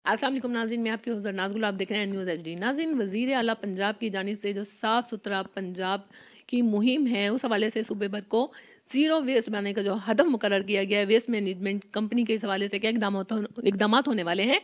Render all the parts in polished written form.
अस्सलाम वालेकुम नाज़रीन, मैं आपकी हुज़ूर नाज़गुल, आप देख रहे हैं न्यूज़ एचडी। नाज़रीन, वज़ीर आला पंजाब की जानिब से जो साफ़ सुथरा पंजाब की मुहिम है, उस हवाले से सूबे भर को ज़ीरो वेस्ट बनाने का जो हदफ मुकर्रर किया गया है, वेस्ट मैनेजमेंट कंपनी के इस हवाले से क्या इकदामात होने वाले हैं।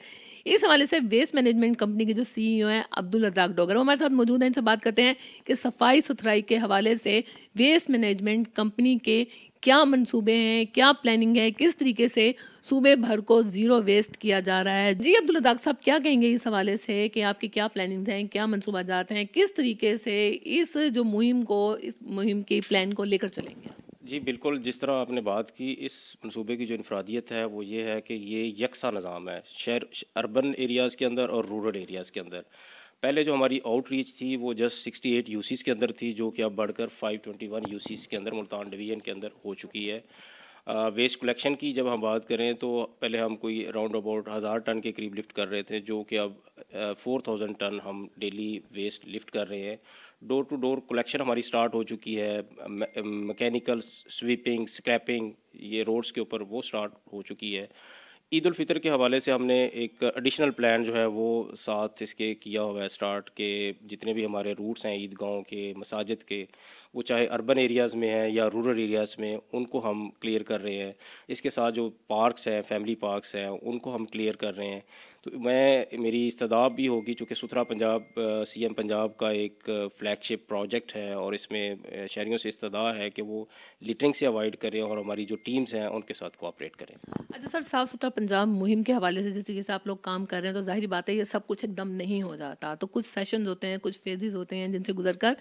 इस हवाले से वेस्ट मैनेजमेंट कंपनी के जो सीईओ हैं अब्दुल रज़ाक डोगर, वो हमारे साथ मौजूद हैं। इनसे बात करते हैं कि सफाई सुथराई के हवाले से वेस्ट मैनेजमेंट कंपनी के क्या मंसूबे हैं, क्या प्लानिंग है, किस तरीके से सूबे भर को ज़ीरो वेस्ट किया जा रहा है। जी अब्दुल रज़ाक साहब, क्या कहेंगे इस हवाले से कि आपकी क्या प्लानिंग्स हैं, क्या मंसूबा जात हैं, किस तरीके से इस जो इस मुहिम की प्लान को लेकर चलेंगे? जी बिल्कुल, जिस तरह आपने बात की, इस मंसूबे की जो इनफरादियत है वो ये है कि ये यकसा निज़ाम है अर्बन एरियाज़ के अंदर और रूरल एरियाज़ के अंदर। पहले जो हमारी आउटरीच थी वो जस्ट 68 यूसीज़ के अंदर थी, जो कि अब बढ़कर 521 यूसीज़ के अंदर मुल्तान डिवीज़न के अंदर हो चुकी है। वेस्ट कलेक्शन की जब हम बात करें तो पहले हम कोई राउंड अबाउट 1000 टन के करीब लिफ्ट कर रहे थे, जो कि अब 4000 टन हम डेली वेस्ट लिफ्ट कर रहे हैं। डोर टू डोर कलेक्शन हमारी स्टार्ट हो चुकी है। मैकेनिकल स्वीपिंग, स्क्रैपिंग, ये रोड्स के ऊपर वो स्टार्ट हो चुकी है। ईद उल फितर के हवाले से हमने एक एडिशनल प्लान जो है वो साथ इसके किया हुआ है स्टार्ट के। जितने भी हमारे रूट्स हैं ईदगाहों के, मसाजिद के, वो चाहे अर्बन एरियाज़ में हैं या रूरल एरियाज़ में, उनको हम क्लियर कर रहे हैं। इसके साथ जो पार्क्स हैं, फैमिली पार्क्स हैं, उनको हम क्लियर कर रहे हैं। तो मेरी इस्तदाब भी होगी, चूँकि सुथरा पंजाब सीएम पंजाब का एक फ्लैगशिप प्रोजेक्ट है और इसमें शहरियों से इस्तदा है कि वो लिटरिंग से अवॉइड करें और हमारी जो टीम्स हैं उनके साथ कोऑपरेट करें। अच्छा सर, साफ़ सुथरा पंजाब मुहिम के हवाले से जैसे जैसे आप लोग काम कर रहे हैं, तो ज़ाहिर बात है ये सब कुछ एकदम नहीं हो जाता। तो कुछ सेशंस होते हैं, कुछ फेजेज़ होते हैं जिनसे गुजर कर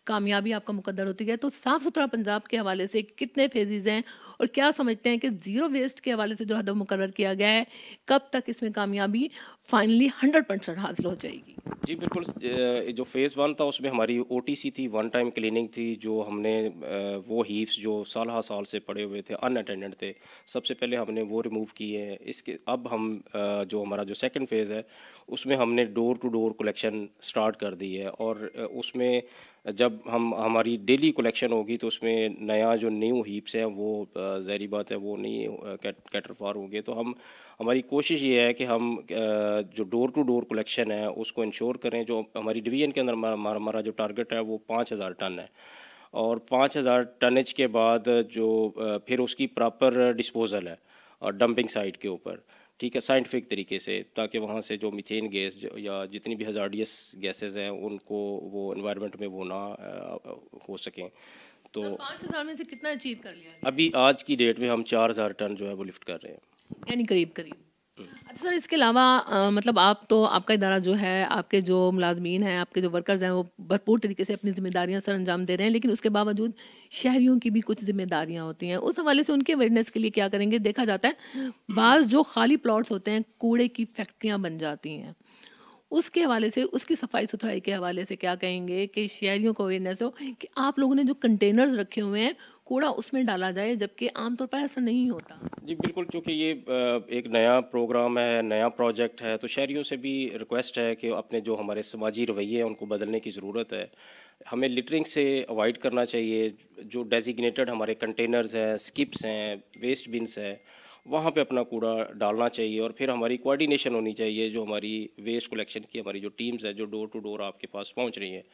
कामयाबी आपका मुकद्दर होती है। तो साफ़ सुथरा पंजाब के हवाले से कितने फेजेज़ हैं और क्या समझते हैं कि ज़ीरो वेस्ट के हवाले से जो हदफ मुकर्रर किया गया है, कब तक इसमें कामयाबी फाइनली 100% हासिल हो जाएगी? जी बिल्कुल, जो फ़ेज़ वन था उसमें हमारी ओटीसी थी, वन टाइम क्लीनिंग थी, जो हमने वो हीप्स जो साल हा साल से पड़े हुए थे, अनअटेंडेड थे, सबसे पहले हमने वो रिमूव किए हैं। इसके अब हम जो हमारा जो सेकंड फ़ेज़ है उसमें हमने door to door collection start कर दी है। और उसमें जब हम हमारी डेली कलेक्शन होगी तो उसमें नया जो न्यू हीप्स हैं वो ज़ाहिर बात है वो नहीं कैटर फॉर होंगे। तो हमारी कोशिश ये है कि हम जो डोर टू डोर कलेक्शन है उसको इंश्योर करें। जो हमारी डिवीज़न के अंदर हमारा जो टारगेट है वो 5000 टन है। और 5000 टनेज के बाद जो फिर उसकी प्रॉपर डिस्पोजल है और डंपिंग साइट के ऊपर, ठीक है, साइंटिफिक तरीके से, ताकि वहाँ से जो मीथेन गैस या जितनी भी हजार्डियस गैसेस हैं उनको वो एनवायरनमेंट में वो ना हो सकें। तो सर, 5,000 में से कितना अचीव कर लिया गया? अभी आज की डेट में हम 4000 टन जो है वो लिफ्ट कर रहे हैं। यानी करीब-करीब। अच्छा सर, इसके अलावा मतलब आपका इदारा जो है, आपके जो मुलाज़मीन हैं, आपके जो वर्कर्स हैं, वो भरपूर तरीके से अपनी ज़िम्मेदारियाँ सर अंजाम दे रहे हैं, लेकिन उसके बावजूद शहरियों की भी कुछ ज़िम्मेदारियाँ होती हैं। उस हवाले से उनके अवेयरनेस के लिए क्या करेंगे? देखा जाता है, बाज़ जो खाली प्लॉट्स होते हैं, कूड़े की फैक्ट्रियाँ बन जाती हैं। उसके हवाले से, उसकी सफाई-सुथराई के हवाले से क्या कहेंगे कि शहरियों को अवेयरनेस हो कि आप लोगों ने जो कंटेनर्स रखे हुए हैं, कूड़ा उसमें डाला जाए, जबकि आम तौर पर ऐसा नहीं होता? जी बिल्कुल, चूँकि ये एक नया प्रोग्राम है, नया प्रोजेक्ट है, तो शहरियों से भी रिक्वेस्ट है कि अपने जो हमारे समाजी रवैये हैं उनको बदलने की ज़रूरत है। हमें लिटरिंग से अवॉइड करना चाहिए। जो डेजिग्नेटेड हमारे कंटेनर्स हैं, स्किप्स हैं, वेस्ट बिन्स हैं, वहाँ पे अपना कूड़ा डालना चाहिए। और फिर हमारी कोऑर्डिनेशन होनी चाहिए, जो हमारी वेस्ट कलेक्शन की हमारी जो टीम्स है जो डोर टू डोर आपके पास पहुँच रही हैं।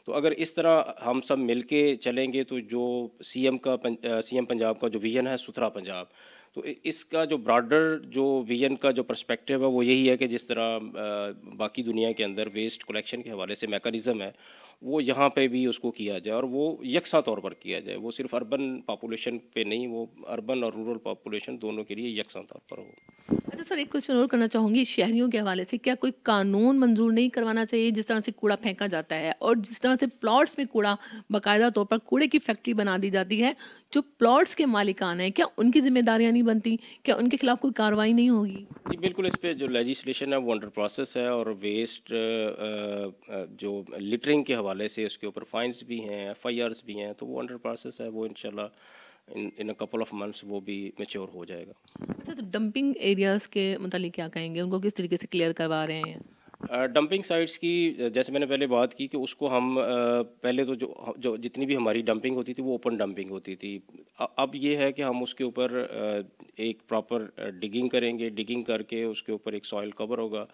तो अगर इस तरह हम सब मिलके चलेंगे तो जो सीएम पंजाब का जो विज़न है सुथरा पंजाब, तो इसका जो ब्रॉडर जो विजन का जो पर्सपेक्टिव है वो यही है कि जिस तरह बाकी दुनिया के अंदर वेस्ट कलेक्शन के हवाले से मैकेनिज़्म है, वो यहाँ पे भी उसको किया जाए और वो यकसा तौर पर किया जाए। वो सिर्फ अर्बन पॉपुलेशन पे नहीं, वो अर्बन और रूरल पॉपुलेशन दोनों के लिए यकसा तौर पर हो। अच्छा सर, एक क्वेश्चन और करना चाहूँगी शहरियों के हवाले से। क्या कोई कानून मंजूर नहीं करवाना चाहिए जिस तरह से कूड़ा फेंका जाता है और जिस तरह से प्लॉट्स में कूड़ा बाकायदा तौर पर कूड़े की फैक्ट्री बना दी जाती है, जो प्लॉट्स के मालिकान हैं, क्या उनकी जिम्मेदारियां नहीं बनती? क्या उनके खिलाफ कोई कार्रवाई नहीं होगी? जी बिल्कुल, इस पे जो लेजिस्लेशन है वो अंडर प्रोसेस है। और वेस्ट जो लिटरिंग के हवाले से उसके ऊपर फाइन्स भी हैं, एफआईआर्स भी हैं, तो वो अंडर प्रोसेस है। वो इंशाल्लाह इन अ कपल ऑफ मंथ्स वो भी मैच्योर हो जाएगा। अच्छा, तो डंपिंग एरियाज के मुतालिक क्या कहेंगे? उनको किस तरीके से क्लियर करवा रहे हैं? डंपिंग साइट्स की जैसे मैंने पहले बात की कि उसको हम पहले तो जो जो जितनी भी हमारी डंपिंग होती थी वो ओपन डंपिंग होती थी। अब ये है कि हम उसके ऊपर एक प्रॉपर डिगिंग करेंगे, डिगिंग करके उसके ऊपर एक सॉइल कवर होगा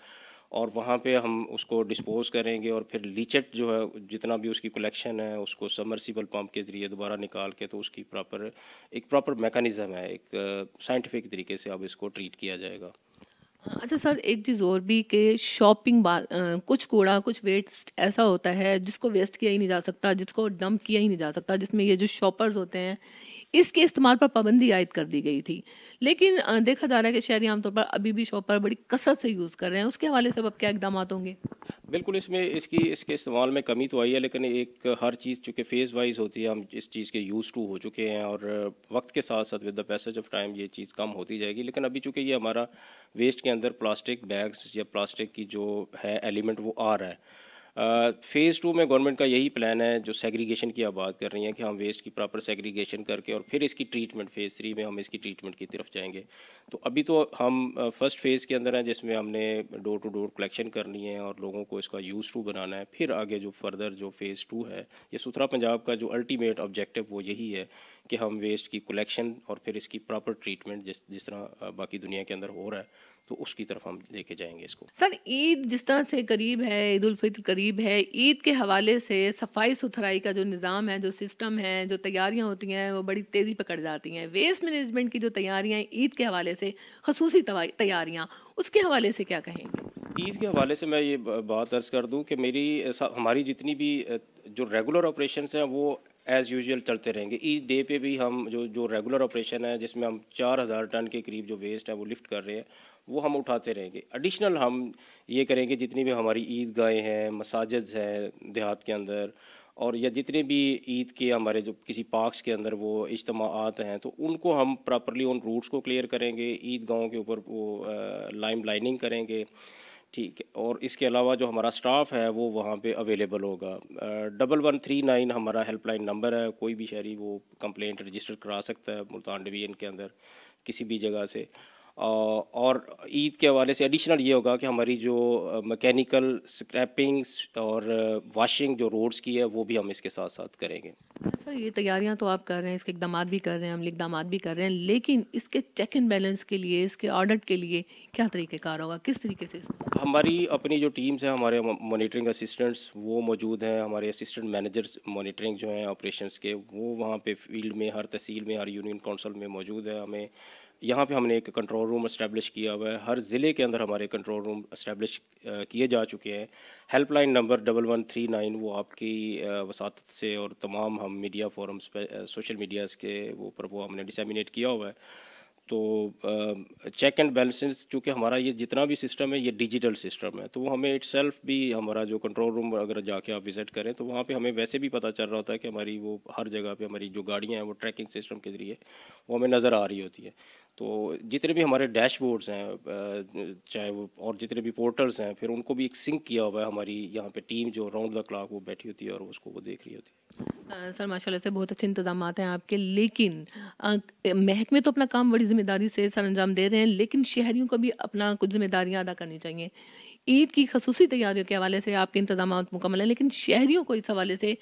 और वहाँ पे हम उसको डिस्पोज करेंगे और फिर लीचेट जो है जितना भी उसकी कलेक्शन है उसको सबमर्सिबल पंप के ज़रिए दोबारा निकाल के तो उसकी प्रॉपर मैकेनिज़्म है, एक साइंटिफिक तरीके से अब इसको ट्रीट किया जाएगा। अच्छा सर, एक चीज़ और भी कि कुछ कूड़ा कुछ वेस्ट ऐसा होता है जिसको वेस्ट किया ही नहीं जा सकता, जिसको डंप किया ही नहीं जा सकता, जिसमें ये जो शॉपर्स होते हैं इसके इस्तेमाल पर पाबंदी आयद कर दी गई थी। लेकिन देखा जा रहा है कि शहरी आमतौर पर अभी भी शॉपर बड़ी कसरत से यूज़ कर रहे हैं। उसके हवाले से अब क्या इकदाम होंगे? बिल्कुल, इसमें इसके इस्तेमाल में कमी तो आई है, लेकिन एक हर चीज़ चूँकि फ़ेज़ वाइज़ होती है, हम इस चीज़ के यूज़ टू हो चुके हैं और वक्त के साथ साथ with the passage of time ये चीज़ कम होती जाएगी। लेकिन अभी चूँकि ये हमारा वेस्ट के अंदर प्लास्टिक बैग्स या प्लास्टिक की जो है एलिमेंट वो आ रहा है। फ़ेज़ टू में गवर्नमेंट का यही प्लान है, जो सेग्रीगेशन की आप बात कर रही हैं, कि हम वेस्ट की प्रॉपर सेग्रीगेशन करके और फिर इसकी ट्रीटमेंट फ़ेज़ थ्री में हम इसकी ट्रीटमेंट की तरफ जाएंगे। तो अभी तो हम फर्स्ट फ़ेज़ के अंदर हैं, जिसमें हमने डोर टू डोर कलेक्शन करनी है और लोगों को इसका यूज़ टू बनाना है। फिर आगे जो फर्दर जो फ़ेज़ टू है, ये सुथरा पंजाब का जो अल्टीमेट ऑब्जेक्टिव वो यही है कि हम वेस्ट की कलेक्शन और फिर इसकी प्रॉपर ट्रीटमेंट जिस जिस तरह बाकी दुनिया के अंदर हो रहा है, तो उसकी तरफ हम लेके जाएंगे इसको। सर, ईद जिस तरह से करीब है, ईद उल फित्र करीब है, ईद के हवाले से सफाई सुथराई का जो निज़ाम है, जो सिस्टम है, जो तैयारियां होती हैं वो बड़ी तेज़ी पकड़ जाती हैं। वेस्ट मैनेजमेंट की जो तैयारियां हैं ईद के हवाले से, खसूसी तैयारियां, उसके हवाले से क्या कहेंगे? ईद के हवाले से मैं ये बात अर्ज़ कर दूं कि हमारी जितनी भी जो रेगुलर ऑपरेशंस हैं वो एज़ यूजुअल चलते रहेंगे। ईद डे पे भी हम जो जो रेगुलर ऑपरेशन है, जिसमें हम 4000 टन के करीब जो वेस्ट है वो लिफ्ट कर रहे हैं, वो हम उठाते रहेंगे। एडिशनल हम ये करेंगे, जितनी भी हमारी ईदगाहें हैं, मसाजिद हैं देहात के अंदर, और या जितने भी ईद के हमारे जो किसी पार्क्स के अंदर वो इज्तमाआत हैं, तो उनको हम प्रॉपरली उन रूट्स को क्लियर करेंगे। ईदगाहों के ऊपर वो लाइनिंग करेंगे, ठीक है। और इसके अलावा जो हमारा स्टाफ है वो वहाँ पे अवेलेबल होगा। 1139 हमारा हेल्पलाइन नंबर है, कोई भी शहरी वो कंप्लेंट रजिस्टर करा सकता है मुल्तान डिवीज़न के अंदर किसी भी जगह से। और ईद के हवाले से एडिशनल ये होगा कि हमारी जो मैकेनिकल स्क्रैपिंग्स और वाशिंग जो रोड्स की है वो भी हम इसके साथ साथ करेंगे। सर, ये तैयारियां तो आप कर रहे हैं, इसके इकदाम भी कर रहे हैं, अमली इकदाम भी कर रहे हैं, लेकिन इसके चेक एंड बैलेंस के लिए, इसके ऑडिट के लिए क्या तरीक़ेकार होगा, किस तरीके से हमारी अपनी जो टीम्स हैं, हमारे मॉनिटरिंग असिस्टेंट्स वो मौजूद हैं, हमारे असिस्टेंट मैनेजर्स मॉनिटरिंग जो हैं ऑपरेशंस के, वो वहाँ पे फील्ड में हर तहसील में, हर यूनियन काउंसिल में मौजूद है। हमें यहाँ पे हमने एक कंट्रोल रूम इस्टेब्लिश किया हुआ है, हर ज़िले के अंदर हमारे कंट्रोल रूम इस्टेब्लिश किए जा चुके हैं। हेल्पलाइन नंबर 1139 वो आपकी वसातत से और तमाम हम मीडिया फोरम्स पे सोशल मीडियाज़ के वो ऊपर वो हमने डिसेमिनेट किया हुआ है। तो चेक एंड बैलेंसेस, चूँकि हमारा ये जितना भी सिस्टम है ये डिजिटल सिस्टम है, तो वो हमें इटसेल्फ भी, हमारा जो कंट्रोल रूम अगर जाके आप विज़िट करें तो वहाँ पे हमें वैसे भी पता चल रहा होता है कि हमारी वो हर जगह पे हमारी जो गाड़ियाँ हैं वो ट्रैकिंग सिस्टम के ज़रिए वो हमें नज़र आ रही होती है। तो जितने भी हमारे डैशबोर्ड्स हैं, चाहे वो और जितने भी पोर्टल्स हैं, फिर उनको भी एक सिंक किया हुआ है। हमारी यहाँ पे टीम जो राउंड द क्लॉक वो बैठी होती है और उसको वो देख रही होती है। सर, माशाल्लाह से बहुत अच्छे इंतजामात हैं आपके, लेकिन महकमे तो अपना काम बड़ी ज़िम्मेदारी से सर अंजाम दे रहे हैं, लेकिन शहरियों को भी अपना कुछ ज़िम्मेदारियाँ अदा करनी चाहिए। ईद की खसूसी तैयारियों के हवाले से आपके इंतजामात मुकम्मल हैं, लेकिन शहरियों को इस हवाले से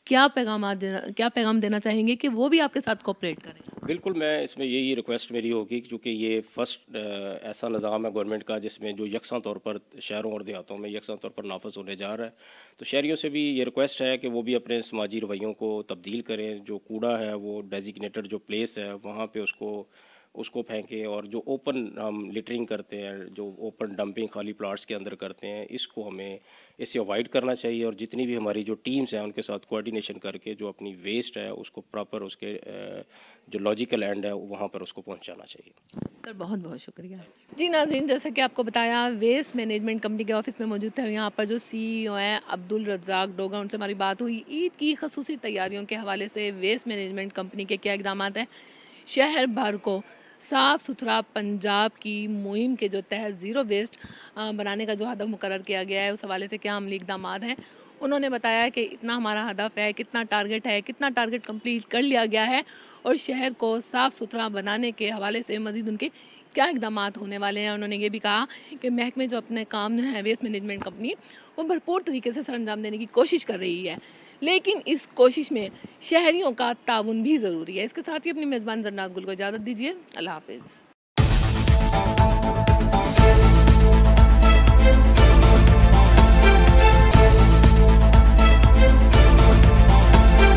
क्या पैगाम देना चाहेंगे कि वो भी आपके साथ कोऑपरेट करें? बिल्कुल, मैं इसमें यही रिक्वेस्ट मेरी होगी कि चूँकि ये फर्स्ट ऐसा निज़ाम है गवर्नमेंट का जिसमें जो यकसा तौर पर शहरों और देहातों में यकसा तौर पर नाफज होने जा रहा है, तो शहरियों से भी ये रिक्वेस्ट है कि वो भी अपने समाजी रवैयों को तब्दील करें। जो कूड़ा है वो डेजिग्नेटेड जो प्लेस है वहाँ पे उसको उसको फेंकें, और जो ओपन हम लिटरिंग करते हैं, जो ओपन डंपिंग खाली प्लाट्स के अंदर करते हैं, इसको हमें इससे अवॉइड करना चाहिए। और जितनी भी हमारी जो टीम्स हैं उनके साथ कोऑर्डिनेशन करके जो अपनी वेस्ट है उसको प्रॉपर उसके जो लॉजिकल एंड है वहाँ पर उसको पहुँचाना चाहिए। सर, बहुत बहुत शुक्रिया। जी नाज़रीन, जैसा कि आपको बताया, वेस्ट मैनेजमेंट कंपनी के ऑफिस में मौजूद थे। यहाँ पर जो सीईओ हैं अब्दुल रज़ाक डोगा, उनसे हमारी बात हुई। ईद की खसूसी तैयारियों के हवाले से वेस्ट मैनेजमेंट कंपनी के क्या इक़दामात हैं शहर भर को साफ़ सुथरा पंजाब की मुहिम के जो तहत ज़ीरो वेस्ट बनाने का जो हदफ मुकर्रर किया गया है, उस हवाले से क्या अमली इक़दामात हैं। उन्होंने बताया कि इतना हमारा हदफ है, कितना टारगेट है, कितना टारगेट कंप्लीट कर लिया गया है और शहर को साफ़ सुथरा बनाने के हवाले से मज़ीद उनके क्या इक़दामात होने वाले हैं। उन्होंने ये भी कहा कि महकमे जो अपने काम है, वेस्ट मैनेजमेंट कंपनी, वो भरपूर तरीके से सरअंजाम देने की कोशिश कर रही है, लेकिन इस कोशिश में शहरियों का ताउन भी ज़रूरी है। इसके साथ ही अपनी मेज़बान जन्नात गुल को इजाज़त दीजिए। अल्लाह हाफ़िज़।